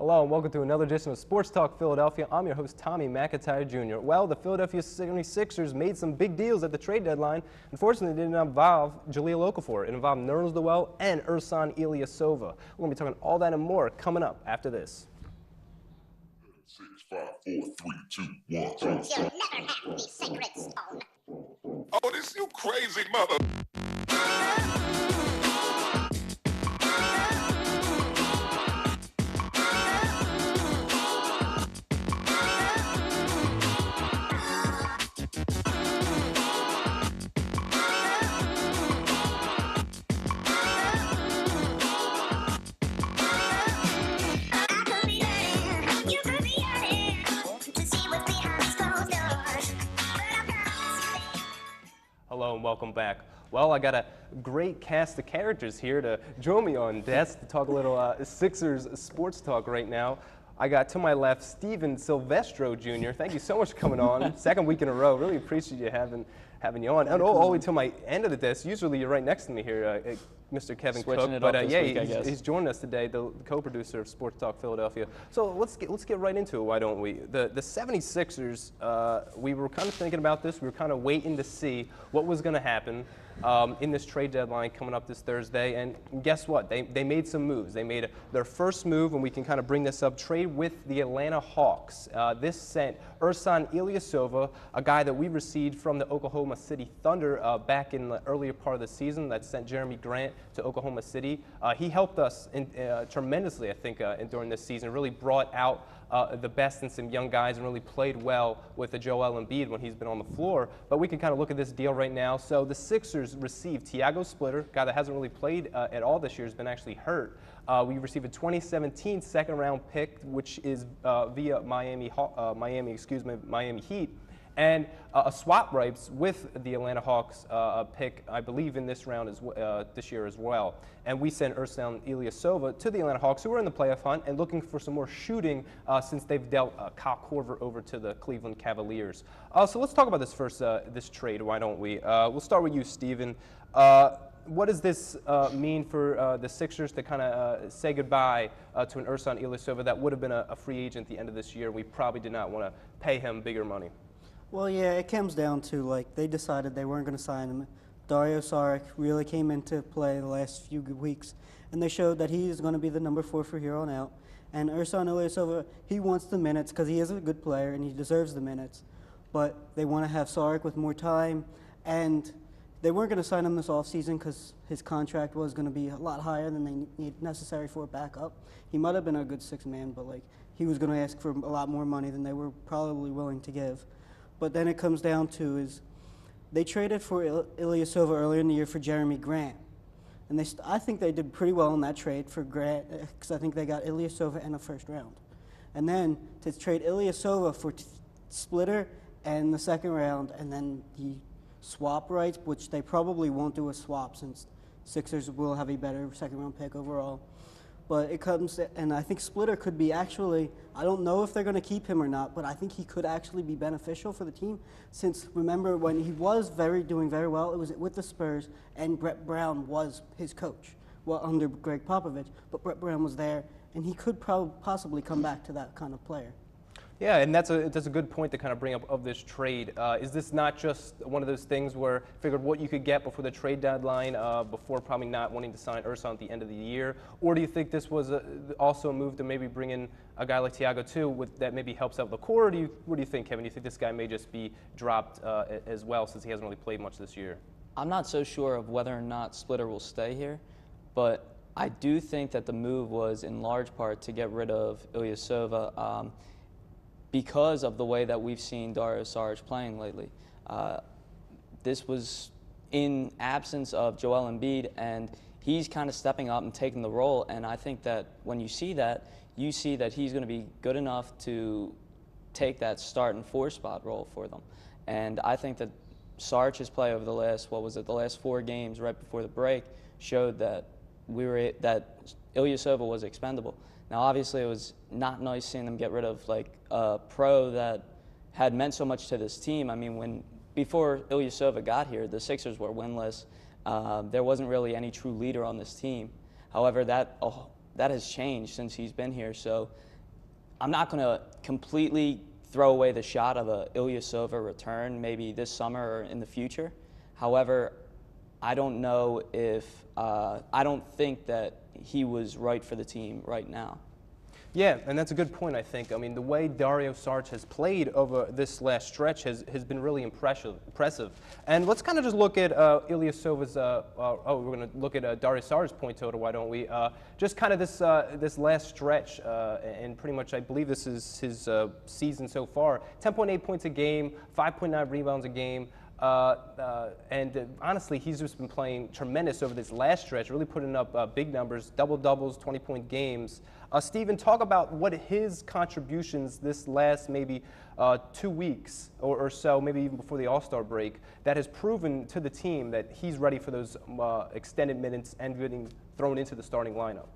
Hello and welcome to another edition of Sports Talk Philadelphia. I'm your host, Tommy McIntyre Jr. Well, the Philadelphia 76ers made some big deals at the trade deadline. Unfortunately, it didn't involve Jahlil Okafor. It involved Nerlens Noel and Ersan Ilyasova. We're going to be talking all that and more coming up after this. 6, 5, 4, 3, 2, 1. You'll never have the sacred stone. Oh, this you crazy mother. Hello and welcome back. Well, I got a great cast of characters here to join me on desk to talk a little Sixers sports talk right now. I got to my left Steven Silvestro Jr. Thank you so much for coming on. Second week in a row. Really appreciate you having you on. And all the way to my end of the desk. Usually you're right next to me here, Mr. Kevin Switching Cook. it But up this week, I guess. he's joined us today, the co-producer of Sports Talk Philadelphia. So let's get right into it, why don't we? The 76ers, we were kind of thinking about this. We were kind of waiting to see what was going to happen in this trade deadline coming up this Thursday. And guess what? They made some moves. They made their first move, and we can kind of bring this up, trade with the Atlanta Hawks. This sent Ersan Ilyasova, a guy that we received from the Oklahoma City Thunder back in the earlier part of the season, that sent Jeremy Grant to Oklahoma City. He helped us tremendously, I think, during this season. Really brought out the best in some young guys and really played well with Joel Embiid when he's been on the floor. But we can kind of look at this deal right now. So the Sixers received Tiago Splitter, guy that hasn't really played at all this year, has been actually hurt. We received a 2017 second-round pick, which is via Miami Heat. And a swap rights with the Atlanta Hawks pick, I believe, in this round this year as well. And we sent Ersan Ilyasova to the Atlanta Hawks, who are in the playoff hunt and looking for some more shooting since they've dealt Kyle Korver over to the Cleveland Cavaliers. So let's talk about this first, this trade, why don't we? We'll start with you, Steven. What does this mean for the Sixers to kind of say goodbye to an Ersan Ilyasova that would have been a free agent at the end of this year? We probably did not want to pay him bigger money. Well, yeah, it comes down to, like, they decided they weren't going to sign him. Dario Saric really came into play the last few weeks, and they showed that he is going to be the number 4 for here on out. And Ersan Ilyasova, he wants the minutes because he is a good player and he deserves the minutes. But they want to have Saric with more time, and they weren't going to sign him this offseason because his contract was going to be a lot higher than they need necessary for a backup. He might have been a good 6-man, but, like, he was going to ask for a lot more money than they were probably willing to give. But then it comes down to is they traded for Ilyasova earlier in the year for Jeremy Grant. And I think they did pretty well in that trade for Grant because I think they got Ilyasova in the first round. And then to trade Ilyasova for Splitter and the second round and then the swap rights, which they probably won't do a swap since Sixers will have a better second-round pick overall. But it comes, and I think Splitter could be actually, I don't know if they're going to keep him or not, but I think he could actually be beneficial for the team since, remember, when he was doing very well, it was with the Spurs, and Brett Brown was his coach, well, under Greg Popovich, but Brett Brown was there, and he could possibly come back to that kind of player. Yeah, and that's a good point to kind of bring up of this trade. Is this not just one of those things where figured what you could get before the trade deadline, before probably not wanting to sign Ersan at the end of the year? Or do you think this was also a move to maybe bring in a guy like Tiago too, that maybe helps out the core? Or what do you think, Kevin? Do you think this guy may just be dropped as well since he hasn't really played much this year? I'm not so sure of whether or not Splitter will stay here, but I do think that the move was in large part to get rid of Ilyasova. Because of the way that we've seen Dario Saric playing lately. This was in absence of Joel Embiid, and he's kind of stepping up and taking the role, and I think that when you see that he's going to be good enough to take that start and 4-spot role for them. And I think that Saric's play over the last 4 games right before the break showed that that Ilyasova was expendable. Now, obviously, it was not nice seeing them get rid of like a pro that had meant so much to this team. I mean, before Ilyasova got here, the Sixers were winless. There wasn't really any true leader on this team. However, that has changed since he's been here. So I'm not going to completely throw away the shot of a Ilyasova return maybe this summer or in the future. However, I don't know if I don't think that he was right for the team right now. Yeah, and that's a good point, I think. I mean, the way Dario Saric has played over this last stretch has been really impressive. And let's kind of just look at Ilyasova's, we're going to look at Dario Saric's point total, why don't we? Just kind of this last stretch, and pretty much I believe this is his season so far. 10.8 points a game, 5.9 rebounds a game. And honestly, he's just been playing tremendous over this last stretch, really putting up big numbers, double-doubles, 20-point games. Steven, talk about what his contributions this last maybe 2 weeks or so, maybe even before the All-Star break, that has proven to the team that he's ready for those extended minutes and getting thrown into the starting lineup.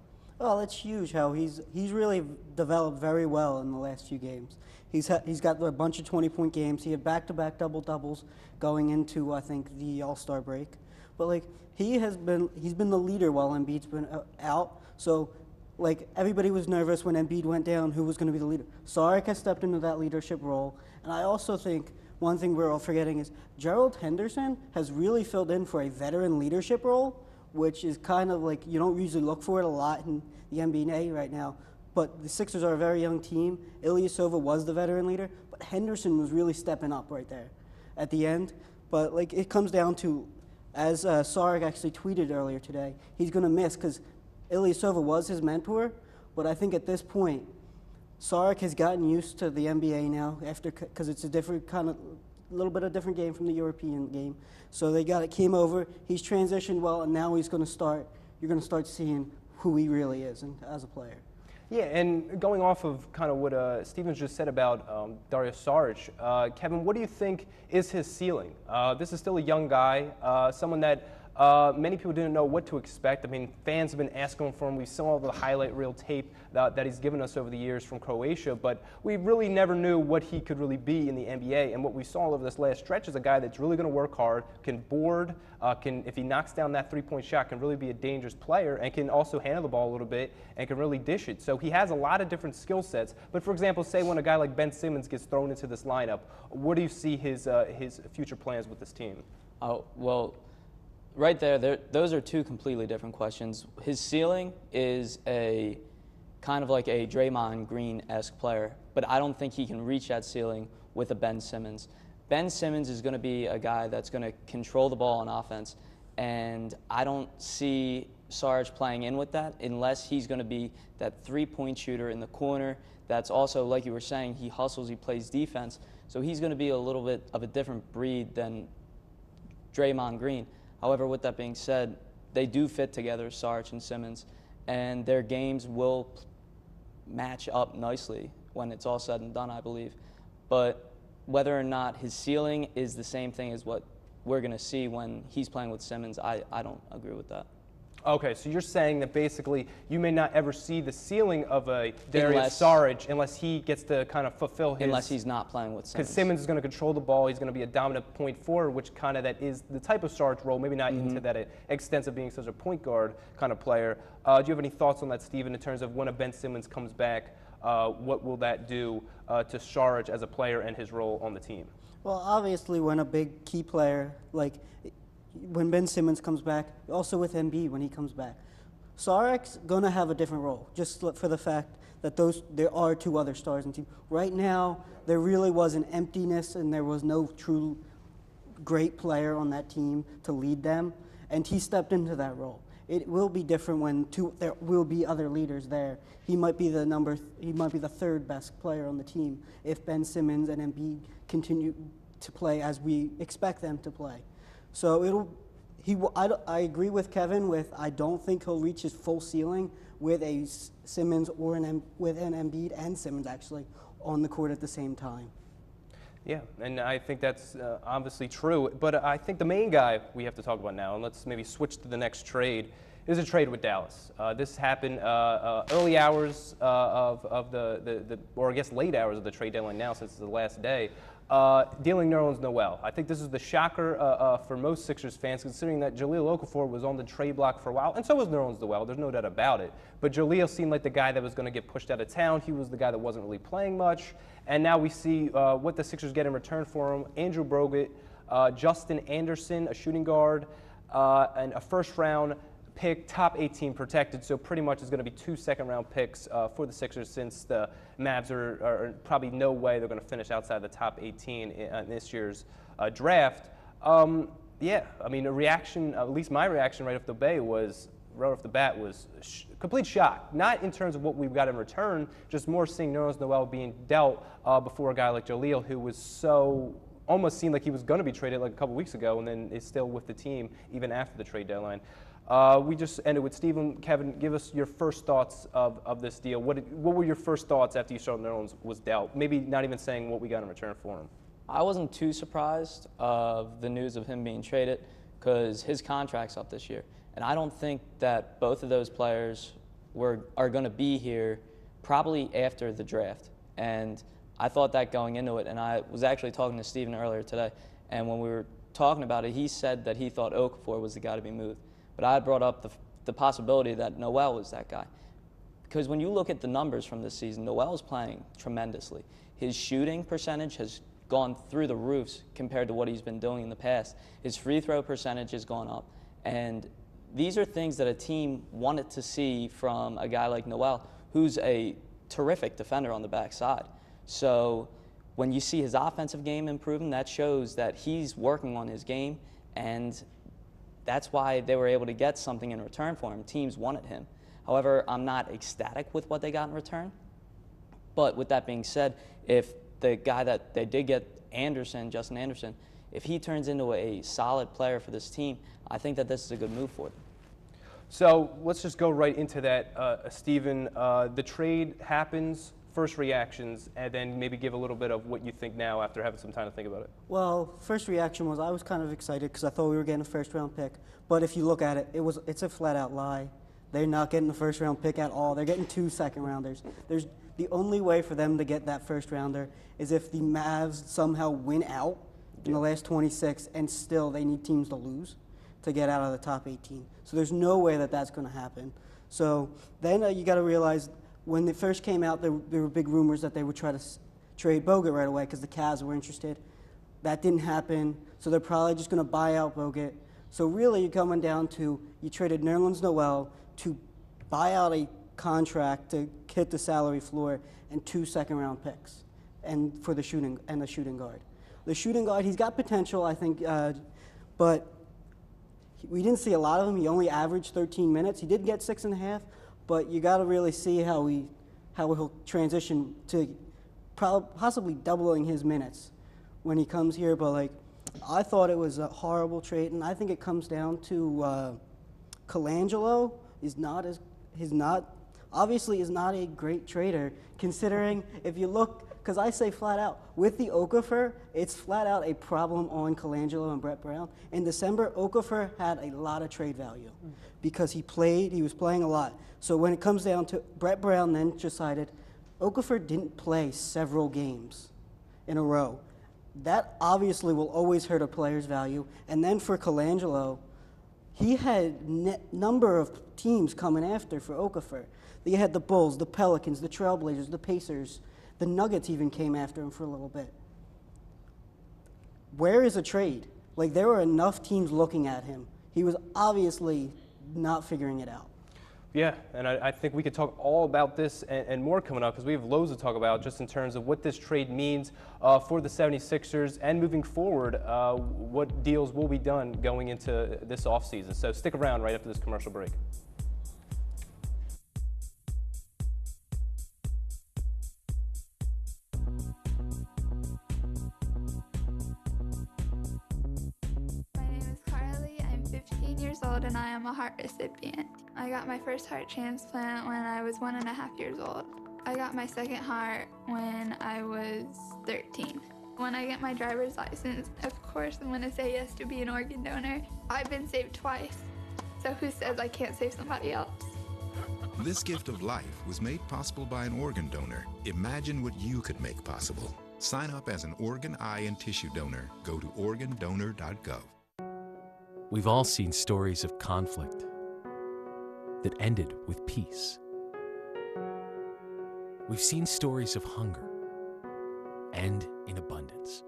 Oh, that's huge how he's really developed very well in the last few games. He's got a bunch of 20-point games. He had back-to-back double-doubles going into, I think, the All-Star break. But, like, he's been the leader while Embiid's been out. So, like, everybody was nervous when Embiid went down who was going to be the leader. Saric has stepped into that leadership role. And I also think one thing we're all forgetting is Gerald Henderson has really filled in for a veteran leadership role, which is kind of like you don't usually look for it a lot in the NBA right now. But the Sixers are a very young team. Ilyasova was the veteran leader, but Henderson was really stepping up right there at the end. But like it comes down to, as Saric actually tweeted earlier today, he's going to miss because Ilyasova was his mentor. But I think at this point, Saric has gotten used to the NBA now because it's a different kind of little bit of different game from the European game. So came over. He's transitioned well, and now he's going to start. You're going to start seeing who he really is as a player. Yeah, and going off of kind of what Stevens just said about Dario Saric, Kevin, what do you think is his ceiling? This is still a young guy, someone that many people didn't know what to expect. I mean, fans have been asking for him. We saw all the highlight reel tape that he's given us over the years from Croatia, but we really never knew what he could really be in the NBA. And what we saw over this last stretch is a guy that's really going to work hard, can board, if he knocks down that three-point shot, can really be a dangerous player, and can also handle the ball a little bit and can really dish it. So he has a lot of different skill sets. But for example, say when a guy like Ben Simmons gets thrown into this lineup, what do you see his future plans with this team? Oh, well, right there, those are two completely different questions. His ceiling is a kind of like a Draymond Green-esque player, but I don't think he can reach that ceiling with a Ben Simmons. Ben Simmons is going to be a guy that's going to control the ball on offense, and I don't see Saric playing in with that unless he's going to be that three-point shooter in the corner. That's also, like you were saying, he hustles, he plays defense, so he's going to be a little bit of a different breed than Draymond Green. However, with that being said, they do fit together, Saric and Simmons, and their games will match up nicely when it's all said and done, I believe. But whether or not his ceiling is the same thing as what we're going to see when he's playing with Simmons, I don't agree with that. Okay, so you're saying that basically you may not ever see the ceiling of a Dario Saric unless he gets to kind of fulfill his... Unless he's not playing with Simmons. Because Simmons is going to control the ball. He's going to be a dominant point forward, which kind of that is the type of Saric role, maybe not into that extent of being such a point guard kind of player. Do you have any thoughts on that, Steven, in terms of when a Ben Simmons comes back, what will that do to Saric as a player and his role on the team? Well, obviously when a big key player, like when Ben Simmons comes back, also with Embiid when he comes back, Saric's going to have a different role, just for the fact that there are two other stars in the team. Right now, there really was an emptiness and there was no true great player on that team to lead them, and he stepped into that role. It will be different when there will be other leaders there. He might be the third best player on the team if Ben Simmons and Embiid continue to play as we expect them to play. So I agree with Kevin I don't think he'll reach his full ceiling with a Simmons or with an Embiid and Simmons actually on the court at the same time. Yeah, and I think that's obviously true. But I think the main guy we have to talk about now, and let's maybe switch to the next trade, is a trade with Dallas. This happened early hours of or I guess late hours of the trade deadline now, since it's the last day. Dealing Nerlens Noel. I think this is the shocker for most Sixers fans, considering that Jahlil Okafor was on the trade block for a while, and so was Nerlens Noel. There's no doubt about it. But Jahlil seemed like the guy that was going to get pushed out of town. He was the guy that wasn't really playing much. And now we see what the Sixers get in return for him. Andrew Bogut, Justin Anderson, a shooting guard, and a first-round pick, top 18 protected, so pretty much is going to be 2 second-round picks for the Sixers, since the Mavs are probably no way they're going to finish outside the top 18 in this year's draft. Yeah, I mean, a reaction, at least my reaction right off the bat was complete shock. Not in terms of what we've got in return, just more seeing Nerlens Noel being dealt before a guy like Jahlil, who was almost seemed like he was going to be traded like a couple weeks ago, and then is still with the team even after the trade deadline. We just ended with Stephen. Kevin, give us your first thoughts of this deal. What were your first thoughts after you saw Nerlens was dealt? Maybe not even saying what we got in return for him. I wasn't too surprised of the news of him being traded, because his contract's up this year. And I don't think that both of those players are going to be here probably after the draft. And I thought that going into it, and I was actually talking to Stephen earlier today, and when we were talking about it, he said that he thought Okafor was the guy to be moved. But I brought up the possibility that Noel was that guy. Because when you look at the numbers from this season, Noel is playing tremendously. His shooting percentage has gone through the roofs compared to what he's been doing in the past. His free throw percentage has gone up. And these are things that a team wanted to see from a guy like Noel, who's a terrific defender on the backside. So when you see his offensive game improving, that shows that he's working on his game, and that's why they were able to get something in return for him. Teams wanted him. However, I'm not ecstatic with what they got in return. But with that being said, if the guy that they did get, Justin Anderson, if he turns into a solid player for this team, I think that this is a good move for them. So let's just go right into that, Stephen. The trade happens, first reactions, and then maybe give a little bit of what you think now after having some time to think about it. Well, first reaction was I was kind of excited because I thought we were getting a first-round pick. But if you look at it, it's a flat-out lie. They're not getting a first-round pick at all. They're getting 2 second-rounders. The only way for them to get that first-rounder is if the Mavs somehow win out in the last 26, and still they need teams to lose to get out of the top 18. So there's no way that that's going to happen. So then you got to realize, when they first came out, there were big rumors that they would try to trade Bogut right away because the Cavs were interested. That didn't happen, so they're probably just going to buy out Bogut. So really, you're coming down to, you traded Nerlens Noel to buy out a contract to hit the salary floor and 2 second-round picks, and for the shooting guard. The shooting guard, he's got potential, I think, but we didn't see a lot of him. He only averaged 13 minutes. He did get 6.5. But you got to really see how he'll transition to possibly doubling his minutes when he comes here. But I thought it was a horrible trade, and I think it comes down to Colangelo obviously is not a great trader, considering if you look, because I say flat out, with the Okafor, it's flat out a problem on Colangelo and Brett Brown. In December, Okafor had a lot of trade value because he was playing a lot. So when it comes down to, Brett Brown then decided Okafor didn't play several games in a row. That obviously will always hurt a player's value. And then for Colangelo, he had number of teams coming after for Okafor. You had the Bulls, the Pelicans, the Trailblazers, the Pacers. The Nuggets even came after him for a little bit. Where is a trade? There were enough teams looking at him. He was obviously not figuring it out. Yeah, and I think we could talk all about this and more coming up, because we have loads to talk about just in terms of what this trade means for the 76ers and moving forward, what deals will be done going into this offseason. So stick around right after this commercial break. And I am a heart recipient. I got my first heart transplant when I was 1.5 years old. I got my second heart when I was 13. When I get my driver's license, of course I'm going to say yes to be an organ donor. I've been saved twice, So who says I can't save somebody else? This gift of life was made possible by an organ donor. Imagine what you could make possible. Sign up as an organ, eye, and tissue donor. Go to organdonor.gov. We've all seen stories of conflict that ended with peace. We've seen stories of hunger end in abundance.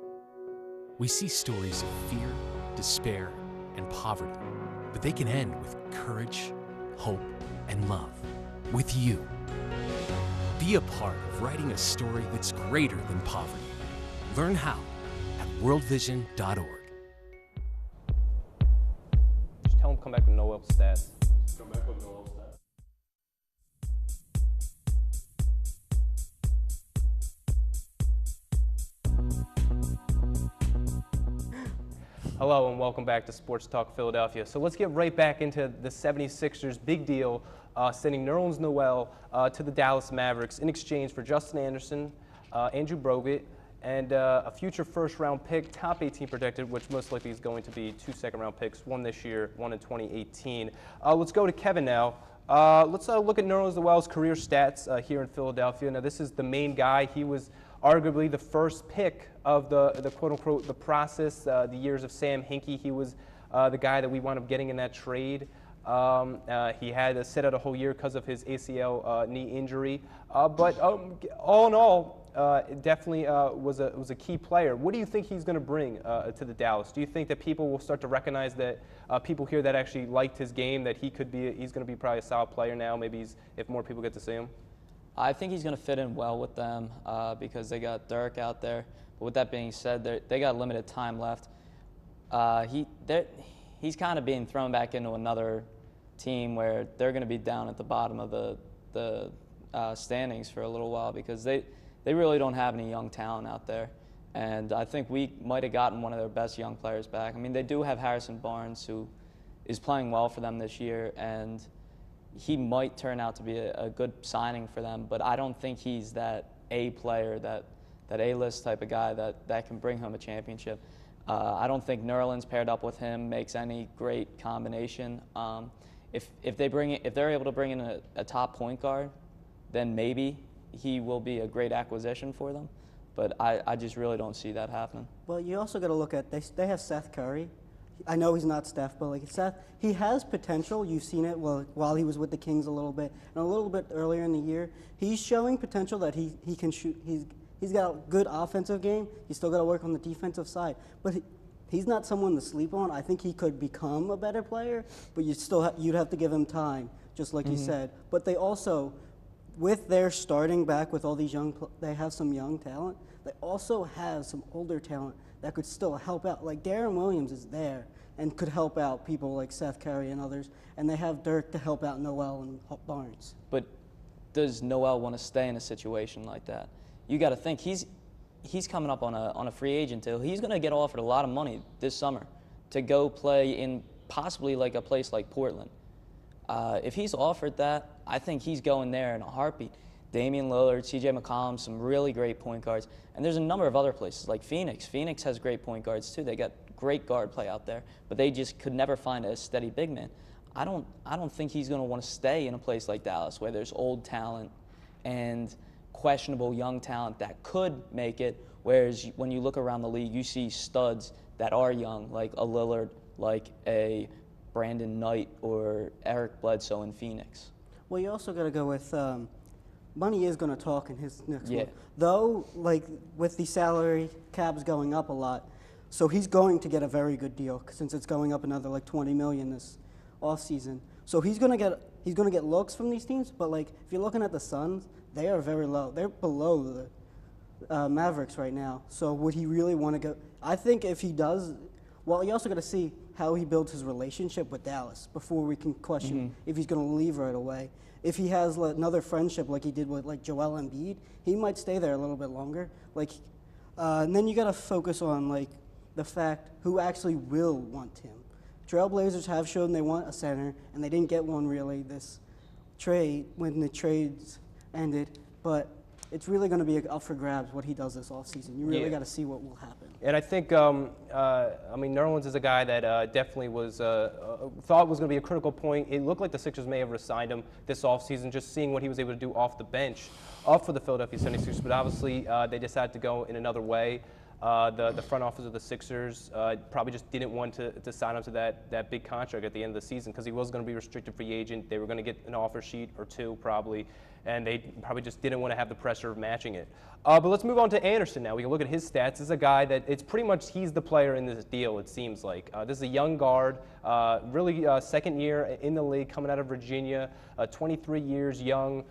We see stories of fear, despair, and poverty, but they can end with courage, hope, and love. With you. Be a part of writing a story that's greater than poverty. Learn how at worldvision.org. Just tell him to come back with Noel's stats. Come back with Noel's stats. Hello and welcome back to Sports Talk Philadelphia. So let's get right back into the 76ers' big deal, sending Nerlens Noel to the Dallas Mavericks in exchange for Justin Anderson, Andrew Bogut, and a future first-round pick, top 18 protected, which most likely is going to be 2 second-round picks, one this year, one in 2018. Let's go to Kevin now. Let's look at Nerlens Noel's career stats here in Philadelphia. Now, this is the main guy. He was arguably the first pick of the quote-unquote the process, the years of Sam Hinkie. He was the guy that we wound up getting in that trade. He had to sit out a whole year because of his ACL knee injury. But all in all, definitely was a key player. What do you think he's going to bring to the Dallas? Do you think that people will start to recognize that people here that actually liked his game, that he's going to be probably a solid player now, maybe if more people get to see him? I think he's going to fit in well with them because they got Dirk out there. But with that being said, they got limited time left. He's kind of being thrown back into another team where they're going to be down at the bottom of the standings for a little while because they really don't have any young talent out there. And I think we might have gotten one of their best young players back. I mean, they do have Harrison Barnes, who is playing well for them this year, and he might turn out to be a good signing for them, but I don't think he's that A player, that A-list type of guy that can bring home a championship. I don't think Nerlens paired up with him makes any great combination. If they're able to bring in a top point guard, then maybe he will be a great acquisition for them. But I just really don't see that happening. Well, you also got to look at they have Seth Curry. I know he's not Steph, but like Seth, he has potential. You've seen it while he was with the Kings a little bit, and a little bit earlier in the year. He's showing potential that he can shoot. He's got a good offensive game. He's still got to work on the defensive side, but he's not someone to sleep on. I think he could become a better player, but you'd have to give him time, just like you said. But they also, with their starting back with all these they have some young talent. They also have some older talent that could still help out. Like Darren Williams is there and could help out people like Seth Curry and others, and they have Dirk to help out Noel and Barnes. But does Noel want to stay in a situation like that? You got to think he's coming up on a free agent deal. He's going to get offered a lot of money this summer to go play in possibly like a place like Portland. If he's offered that, I think he's going there in a heartbeat. Damian Lillard, C.J. McCollum, some really great point guards. And there's a number of other places like Phoenix. Phoenix has great point guards too. They got great guard play out there, but they just could never find a steady big man. I don't think he's going to want to stay in a place like Dallas where there's old talent and questionable young talent that could make it, whereas when you look around the league, you see studs that are young, like a Lillard, like a Brandon Knight or Eric Bledsoe in Phoenix. Well, you also got to go with money is going to talk in his next one. Though, like with the salary caps going up a lot, so he's going to get a very good deal since it's going up another like $20 million this offseason. So he's going to get looks from these teams. But like if you're looking at the Suns, they are very low. They're below the Mavericks right now. So would he really want to go? I think if he does, well, you also got to see how he builds his relationship with Dallas before we can question if he's going to leave right away. If he has another friendship like he did with like Joel Embiid, he might stay there a little bit longer. And then you got to focus on like the fact who actually will want him. Trailblazers have shown they want a center, and they didn't get one really this trade when the trades ended. But it's really going to be up for grabs what he does this offseason. You really Yeah. got to see what will happen. And I think, I mean, Nerlens is a guy that definitely was thought was going to be a critical point. It looked like the Sixers may have re-signed him this offseason, just seeing what he was able to do off the bench for the Philadelphia 76ers. But obviously, they decided to go in another way. The front office of the Sixers probably just didn't want to sign him to that big contract at the end of the season because he was going to be a restricted free agent. They were going to get an offer sheet or two probably, and they probably just didn't want to have the pressure of matching it. But let's move on to Anderson now. We can look at his stats. This is a guy that it's pretty much he's the player in this deal, it seems like. This is a young guard, really second year in the league, coming out of Virginia, 23 years young.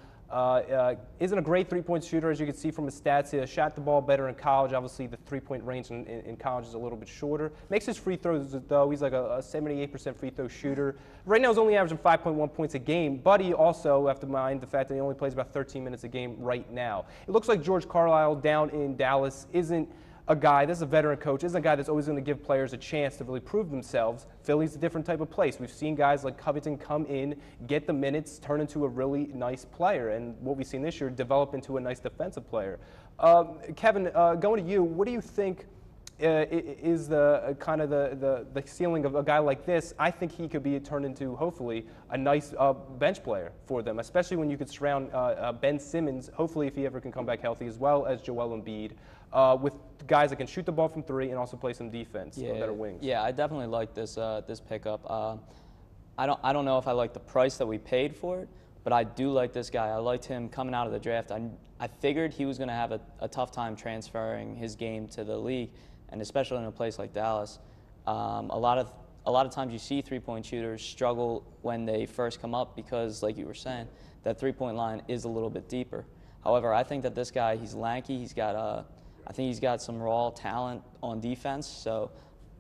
Isn't a great three-point shooter, as you can see from his stats. He shot the ball better in college. Obviously, the three-point range in college is a little bit shorter. Makes his free throws, though. He's like a 78% free throw shooter. Right now, he's only averaging 5.1 points a game, but he also have to mind the fact that he only plays about 13 minutes a game right now. It looks like George Carlisle down in Dallas isn't a guy, this is a veteran coach, isn't a guy that's always going to give players a chance to really prove themselves. Philly's a different type of place. We've seen guys like Covington come in, get the minutes, turn into a really nice player, and what we've seen this year, develop into a nice defensive player. Kevin, going to you, what do you think is the kind of the ceiling of a guy like this? I think he could be turned into, hopefully, a nice bench player for them, especially when you could surround Ben Simmons, hopefully if he ever can come back healthy, as well as Joel Embiid, with guys that can shoot the ball from three and also play some defense, that are wings. Yeah, I definitely like this this pickup. I don't know if I like the price that we paid for it, but I do like this guy. I liked him coming out of the draft. I figured he was going to have a tough time transferring his game to the league, and especially in a place like Dallas. A lot of times you see three-point shooters struggle when they first come up because, like you were saying, that three-point line is a little bit deeper. However, I think that this guy, he's lanky. I think he's got some raw talent on defense. So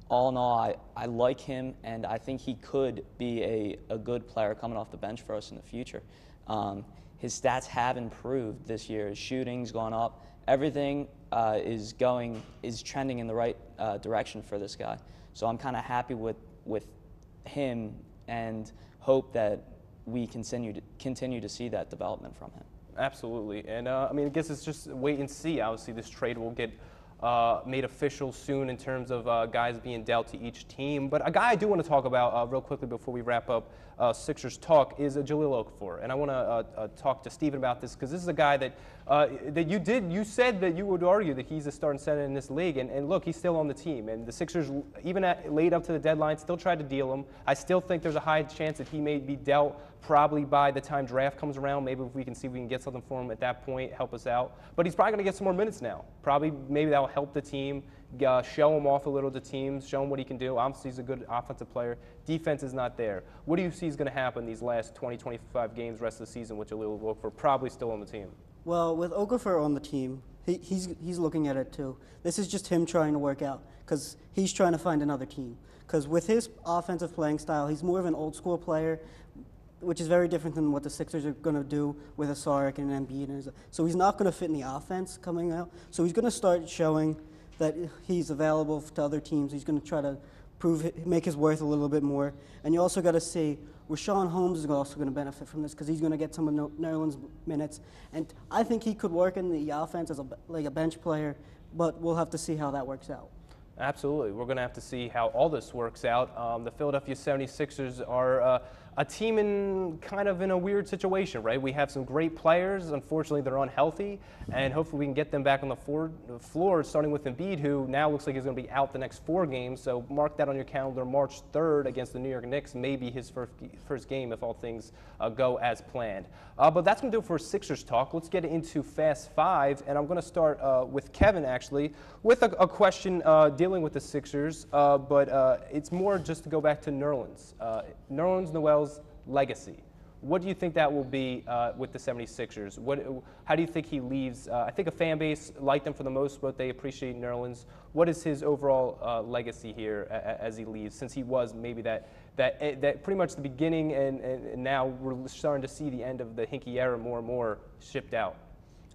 all in all, I like him, and I think he could be a good player coming off the bench for us in the future. His stats have improved this year. His shooting's gone up. Everything is trending in the right direction for this guy. So I'm kind of happy with him and hope that we continue to see that development from him. Absolutely. And, I mean, I guess it's just wait and see. Obviously, this trade will get made official soon in terms of guys being dealt to each team. But a guy I do want to talk about real quickly before we wrap up Sixers talk is Jahlil Okafor. And I want to talk to Steven about this because this is a guy that you said that you would argue that he's a starting center in this league. And look, he's still on the team. And the Sixers, even late up to the deadline, still tried to deal him. I still think there's a high chance that he may be dealt probably by the time draft comes around. Maybe if we can see if we can get something for him at that point, help us out. But he's probably going to get some more minutes now. Maybe that'll help the team, show him off a little to teams, show him what he can do. Obviously, he's a good offensive player. Defense is not there. What do you see is going to happen these last 20, 25 games, rest of the season with Jahlil Okafor probably still on the team? Well, with Okafor on the team, he's looking at it too. This is just him trying to work out because he's trying to find another team. Because with his offensive playing style, he's more of an old school player, which is very different than what the Sixers are going to do with Asaric and Embiid. So he's not going to fit in the offense coming out. So he's going to start showing that he's available to other teams. He's going to try to make his worth a little bit more. And you also got to see Rashawn Holmes is also going to benefit from this because he's going to get some of Nerlens' minutes. And I think he could work in the offense as like a bench player, but we'll have to see how that works out. Absolutely. We're going to have to see how all this works out. The Philadelphia 76ers are a team in a weird situation, right? We have some great players. Unfortunately, they're unhealthy, and hopefully we can get them back on the floor, starting with Embiid, who now looks like he's going to be out the next 4 games. So mark that on your calendar. March 3rd against the New York Knicks may be his first game if all things go as planned. But that's going to do it for Sixers talk. Let's get into Fast 5, and I'm going to start with Kevin, actually, with a question dealing with the Sixers, but it's more just to go back to Nerlens. Nerlens Noel's legacy. What do you think that will be with the 76ers? How do you think he leaves? I think a fan base liked him for the most, but they appreciate Nerlens. What is his overall legacy here as he leaves, since he was maybe that pretty much the beginning, and now we're starting to see the end of the Hinkie era more and more shipped out?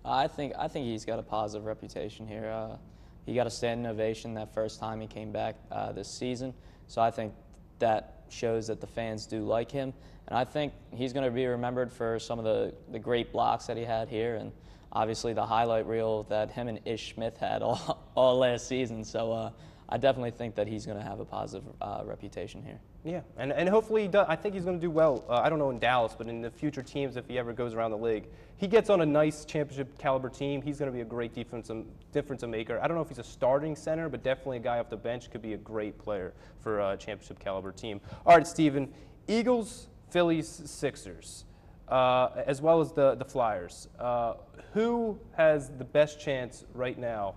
I think he's got a positive reputation here. He got a standing ovation that first time he came back this season, so I think that shows that the fans do like him, and I think he's going to be remembered for some of the great blocks that he had here, and obviously the highlight reel that him and Ish Smith had all last season. So I definitely think that he's going to have a positive reputation here. Yeah, and hopefully he does. I think he's going to do well. I don't know in Dallas, but in the future teams, if he ever goes around the league, he gets on a nice championship caliber team. He's going to be a great difference maker. I don't know if he's a starting center, but definitely a guy off the bench could be a great player for a championship caliber team. All right, Steven, Eagles, Phillies, Sixers, as well as the Flyers. Who has the best chance right now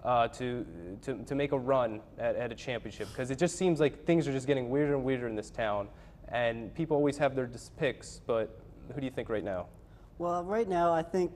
to make a run at a championship? Because it just seems like things are just getting weirder and weirder in this town, and people always have their picks, but who do you think right now? Well, right now, I think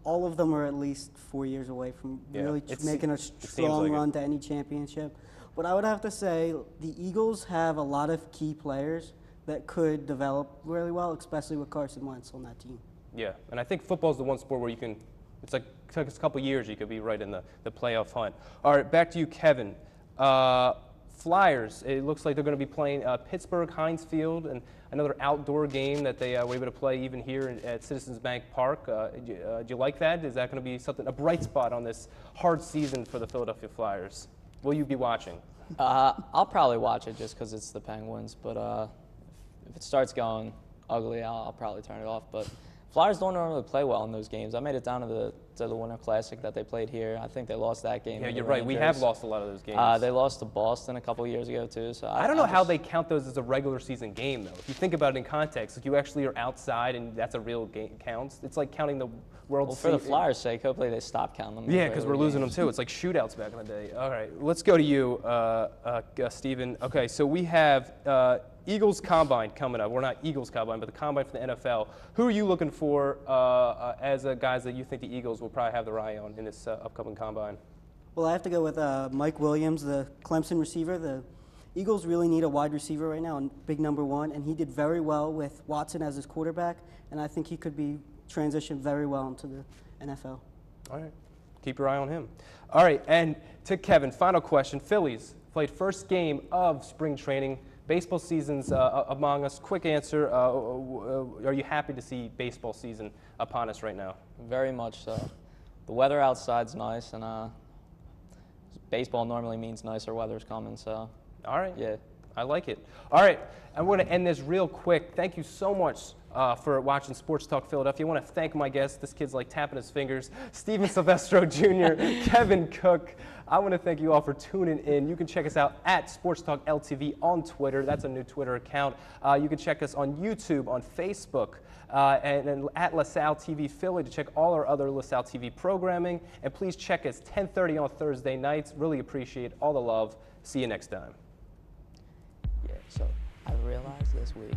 all of them are at least 4 years away from really making a strong run to any championship. But I would have to say the Eagles have a lot of key players that could develop really well, especially with Carson Wentz on that team. Yeah, and I think football is the one sport where you can, it's like, it took us a couple years, you could be right in the playoff hunt. All right, back to you, Kevin. Flyers, it looks like they're going to be playing Pittsburgh Heinz Field, and another outdoor game that they were able to play even here at Citizens Bank Park. Do you like that? Is that going to be a bright spot on this hard season for the Philadelphia Flyers? Will you be watching? I'll probably watch it just because it's the Penguins, but if it starts going ugly, I'll probably turn it off. But Flyers don't normally play well in those games. I made it down to the Winter Classic that they played here. I think they lost that game. Yeah, you're right. We have lost a lot of those games. They lost to Boston a couple years ago too. So I don't know how they count those as a regular season game though. If you think about it in context, like you actually are outside and that's a real game counts. It's like counting the World Series. For the Flyers' sake, hopefully they stop counting them. Yeah, because we're losing them too. It's like shootouts back in the day. All right, let's go to you, Steven. Okay, so we have Eagles Combine coming up. We're not Eagles Combine, but the Combine for the NFL. Who are you looking for as guys that you think the Eagles will probably have their eye on in this upcoming Combine? Well, I have to go with Mike Williams, the Clemson receiver. The Eagles really need a wide receiver right now, and big number one, and he did very well with Watson as his quarterback, and I think he could be transitioned very well into the NFL. All right. Keep your eye on him. All right, and to Kevin, final question. Phillies played first game of spring training. Baseball season's among us. Quick answer, are you happy to see baseball season upon us right now? Very much so. The weather outside's nice, and baseball normally means nicer weather's coming, so. All right. Yeah. I like it. All right, I'm going to end this real quick. Thank you so much for watching Sports Talk Philadelphia. I want to thank my guests. This kid's like tapping his fingers. Steven Silvestro Jr., Kevin Cook. I want to thank you all for tuning in. You can check us out at Sports Talk LTV on Twitter. That's a new Twitter account. You can check us on YouTube, on Facebook, and then at LaSalle TV Philly to check all our other LaSalle TV programming. And please check us 10:30 on Thursday nights. Really appreciate all the love. See you next time. Yeah, so I realized this week